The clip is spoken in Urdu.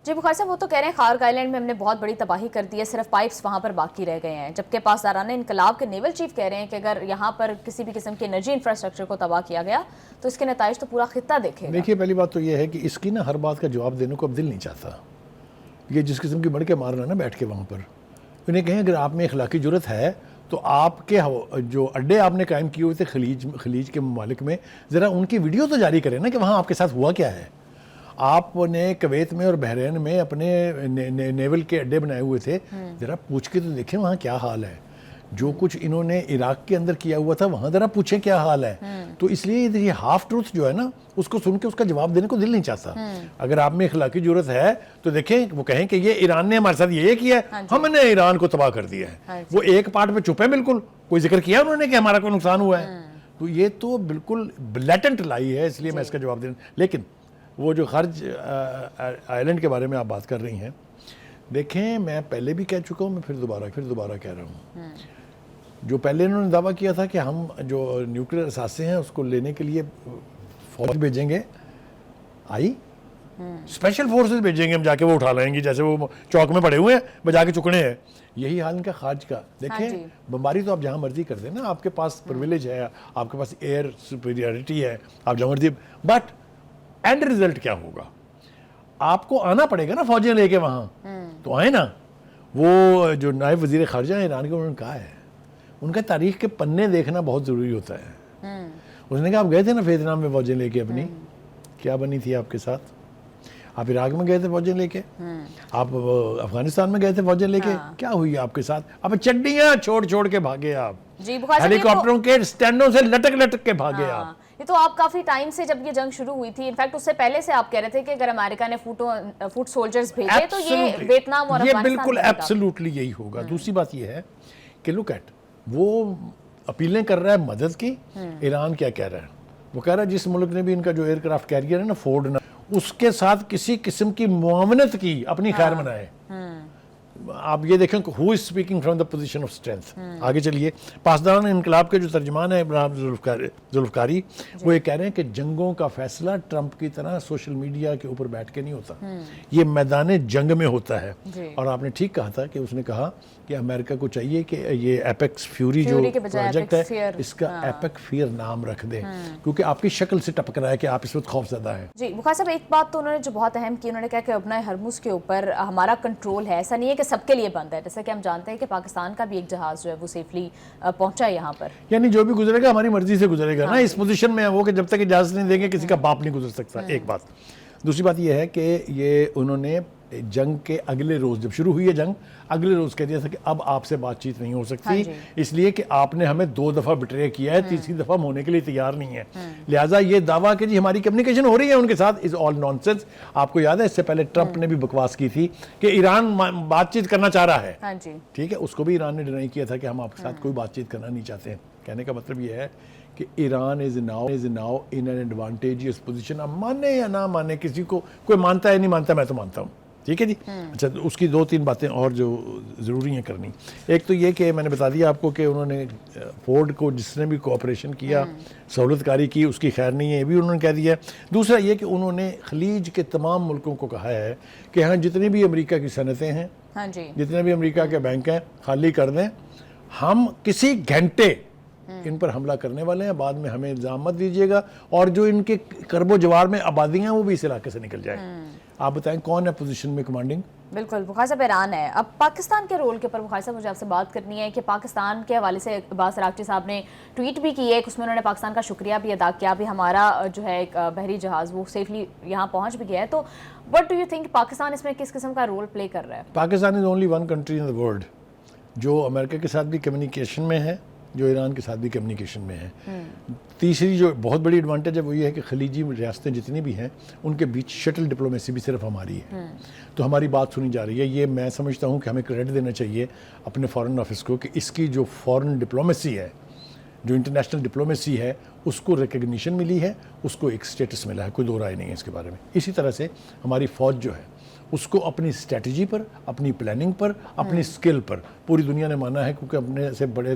جی بخاری صاحب، وہ تو کہہ رہے ہیں خارق آئی لینڈ میں ہم نے بہت بڑی تباہی کر دی ہے، صرف پائپس وہاں پر باقی رہ گئے ہیں، جبکہ پاسداران انقلاب کے نیول چیف کہہ رہے ہیں کہ اگر یہاں پر کسی بھی قسم کے انرجی انفراسٹرکچر کو تباہ کیا گیا تو اس کے نتائج تو پورا خطہ دیکھے گا۔ دیکھیے، پہلی بات تو یہ ہے کہ اس کی نا ہر بات کا جواب دینے کو اب دل نہیں چاہتا. یہ جس قسم کی بڑھ کے مار رہا ہے نا بیٹھ کے وہاں پر، انہیں کہیں اگر آپ میں اخلاقی جرت ہے تو آپ کے جو اڈے آپ نے قائم کیے ہوئے تھے خلیج کے ممالک میں، ذرا ان کی ویڈیو تو جاری کریں نا کہ وہاں آپ کے ساتھ ہوا کیا ہے. آپ نے کویت میں اور بحرین میں اپنے نیول کے اڈے بنائے ہوئے تھے، ذرا پوچھ کے تو دیکھیں وہاں کیا حال ہے. جو کچھ انہوں نے عراق کے اندر کیا ہوا تھا وہاں ذرا پوچھیں کیا حال ہے. تو اس لیے یہ ہاف ٹروتھ جو ہے نا، اس کو سن کے اس کا جواب دینے کو دل نہیں چاہتا. اگر آپ میں اخلاقی جرت ہے تو دیکھیں، وہ کہیں کہ یہ ایران نے ہمارے ساتھ یہ کیا ہے، ہم نے ایران کو تباہ کر دیا ہے. وہ ایک پارٹ پہ چپ ہے، بالکل کوئی ذکر کیا انہوں نے کہ ہمارا کوئی نقصان ہوا ہے. تو یہ تو بالکل بلیٹنٹ لائی ہے، اس لیے میں اس کا جواب دینا. لیکن وہ جو خارج آئی لینڈ کے بارے میں آپ بات کر رہی ہیں، دیکھیں میں پہلے بھی کہہ چکا ہوں، میں پھر دوبارہ کہہ رہا ہوں. جو پہلے انہوں نے دعویٰ کیا تھا کہ ہم جو نیوکلیر اثاثے ہیں اس کو لینے کے لیے فوج بھیجیں گے، اسپیشل فورسز بھیجیں گے ہم، جا کے وہ اٹھا لائیں گے جیسے وہ چوک میں پڑے ہوئے ہیں بجا کے چکنے ہیں. یہی حال ان کا خارج کا. دیکھیں بمباری تو آپ جہاں مرضی کر دیں نا، آپ کے پاس پرویلیج ہے، آپ کے پاس ایئر سپیریورٹی ہے، آپ جہاں مرضی، بٹ اینڈ ریزلٹ کیا ہوگا؟ آپ کو آنا پڑے گا نا فوجیں لے کے وہاں. تو آئے نا. وہ جو نائب وزیر خارجہ ہیں ایران کے، انہوں نے کہا ہے، ان کا تاریخ کے پنے دیکھنا بہت ضروری ہوتا ہے. اس نے کہا آپ گئے تھے نا ویتنام میں فوجیں لے کے اپنی، کیا بنی تھی آپ کے ساتھ؟ آپ عراق میں گئے تھے فوجیں لے کے، آپ افغانستان میں گئے تھے فوجیں لے کے، کیا ہوئی آپ کے ساتھ؟ آپ چڈیاں چھوڑ کے بھاگے، آپ ہیلی کاپٹروں کے سٹینڈوں سے لٹک کے بھاگے. آپ یہ تو آپ کافی ٹائم سے، جب یہ جنگ شروع ہوئی تھی، انفیکٹ اس سے پہلے سے آپ کہہ رہے تھے کہ اگر امریکہ نے فوٹ سولجرز بھیجے تو یہ ویتنام اور افغانستان، یہ بالکل ایبسلیوٹلی یہی ہوگا. دوسری بات یہ ہے کہ لک ایٹ، وہ اپیلیں کر رہا ہے مدد کی. ایران کیا کہہ رہا ہے؟ وہ کہہ رہا ہے جس ملک نے بھی ان کا جو ایئر کرافٹ کیریئر ہے نا فورڈ نا، اس کے ساتھ کسی قسم کی معاونت کی اپنی خیر منائے. آپ یہ دیکھیں کہ who is speaking from the position of strength. آگے چلیے. پاسداران انقلاب کے جو ترجمان ہیں ابراہیم ذوالفقاری، وہ یہ کہہ رہے ہیں کہ جنگوں کا فیصلہ ٹرمپ کی طرح سوشل میڈیا کے اوپر بیٹھ کے نہیں ہوتا، یہ میدان جنگ میں ہوتا ہے. اور آپ نے ٹھیک کہا تھا کہ اس نے کہا کہ امریکہ کو چاہیے کہ یہ ایپیکس فیوری جو پروجیکٹ ہے اس کا ایپک فیئر نام رکھ دے، کیونکہ آپ کی شکل سے ٹپک رہا ہے کہ آپ اس وقت خوف زدہ ہیں. جی بخاری صاحب، ایک بات تو انہوں نے جو بہت اہم کی، انہوں نے کہا کہ ابنۂ ہرمز کے اوپر ہمارا کنٹرول ہے. ایسا نہیں ہے کہ سب کے لیے بند ہے، جیسا کہ ہم جانتے ہیں کہ پاکستان کا بھی ایک جہاز جو ہے وہ سیفلی پہنچا ہے یہاں پر. یعنی جو بھی گزرے گا ہماری مرضی سے گزرے گا نا. اس پوزیشن میں ہے وہ کہ جب تک اجازت نہیں دیں گے کسی کا باپ نہیں گزر سکتا. ایک بات. دوسری بات یہ ہے کہ یہ انہوں نے جنگ کے اگلے روز، جب شروع ہوئی ہے جنگ، اگلے روز کہہ دیا تھا کہ اب آپ سے بات چیت نہیں ہو سکتی، اس لیے کہ آپ نے ہمیں 2 دفعہ بٹرے کیا ہے، تیسری دفعہ ہم ہونے کے لیے تیار نہیں ہے. لہٰذا یہ دعویٰ کہ جی ہماری کمیونیکیشن ہو رہی ہے ان کے ساتھ از آل نان سینس. آپ کو یاد ہے اس سے پہلے ٹرمپ نے بھی بکواس کی تھی کہ ایران بات چیت کرنا چاہ رہا ہے. ٹھیک ہے، اس کو بھی ایران نے ڈینائی کیا تھا کہ ہم آپ کے ساتھ کوئی بات چیت کرنا نہیں چاہتے ہیں. کہنے کا مطلب یہ ہے کہ Iran is now in an advantageous position. اب مانے یا نہ مانے، کسی کو کوئی مانتا ہے نہیں مانتا، میں تو مانتا ہوں. ٹھیک ہے جی. اچھا، اس کی 2-3 باتیں اور جو ضروری ہیں کرنی. ایک تو یہ کہ میں نے بتا دیا آپ کو کہ انہوں نے فورڈ کو جس نے بھی کوآپریشن کیا، سہولت کاری کی، اس کی خیر نہیں ہے، یہ بھی انہوں نے کہہ دیا. دوسرا یہ کہ انہوں نے خلیج کے تمام ملکوں کو کہا ہے کہ ہاں جتنی بھی امریکہ کی صنعتیں ہیں، جتنے بھی امریکہ کے بینک ہیں، خالی کر دیں. ہم کسی گھنٹے ان پر حملہ کرنے والے ہیں، بعد میں ہمیں الزام مت دیجیے گا، اور جو ان کے کرب و جوار میں آبادیاں ہیں وہ بھی اس علاقے سے نکل جائیں. آپ بتائیں کون ہے پوزیشن میں کمانڈنگ؟ بالکل بخاری صاحب، ایران ہے. اب پاکستان کے رول کے اوپر بخاری صاحب مجھے آپ سے بات کرنی ہے کہ پاکستان کے حوالے سے عباس راغچی صاحب نے ٹویٹ بھی کی ہے، اس میں انہوں نے پاکستان کا شکریہ بھی ادا کیا. بھی ہمارا جو ہے ایک بحری جہاز وہ سیفلی یہاں پہنچ بھی گیا ہے. تو what do you think Pakistan اس میں کس قسم کا رول پلے کر رہا ہے؟ Pakistan is only one country in the world جو امریکہ کے ساتھ بھی کمیونیکیشن میں ہے، جو ایران کے ساتھ بھی کمیونیکیشن میں ہے. تیسری جو بہت بڑی ایڈوانٹیج ہے وہ یہ ہے کہ خلیجی ریاستیں جتنی بھی ہیں ان کے بیچ شٹل ڈپلومیسی بھی صرف ہماری ہے. تو ہماری بات سنی جا رہی ہے. یہ میں سمجھتا ہوں کہ ہمیں کریڈٹ دینا چاہیے اپنے فارن آفس کو کہ اس کی جو فارن ڈپلومیسی ہے، جو انٹرنیشنل ڈپلومیسی ہے، اس کو ریکگنیشن ملی ہے، اس کو ایک سٹیٹس ملا ہے. کوئی دو رائے نہیں ہے اس کے بارے میں. اسی طرح سے ہماری فوج جو ہے اس کو اپنی اسٹریٹجی پر، اپنی پلاننگ پر، اپنی اسکل پر پوری دنیا نے مانا ہے، کیونکہ اپنے سے بڑے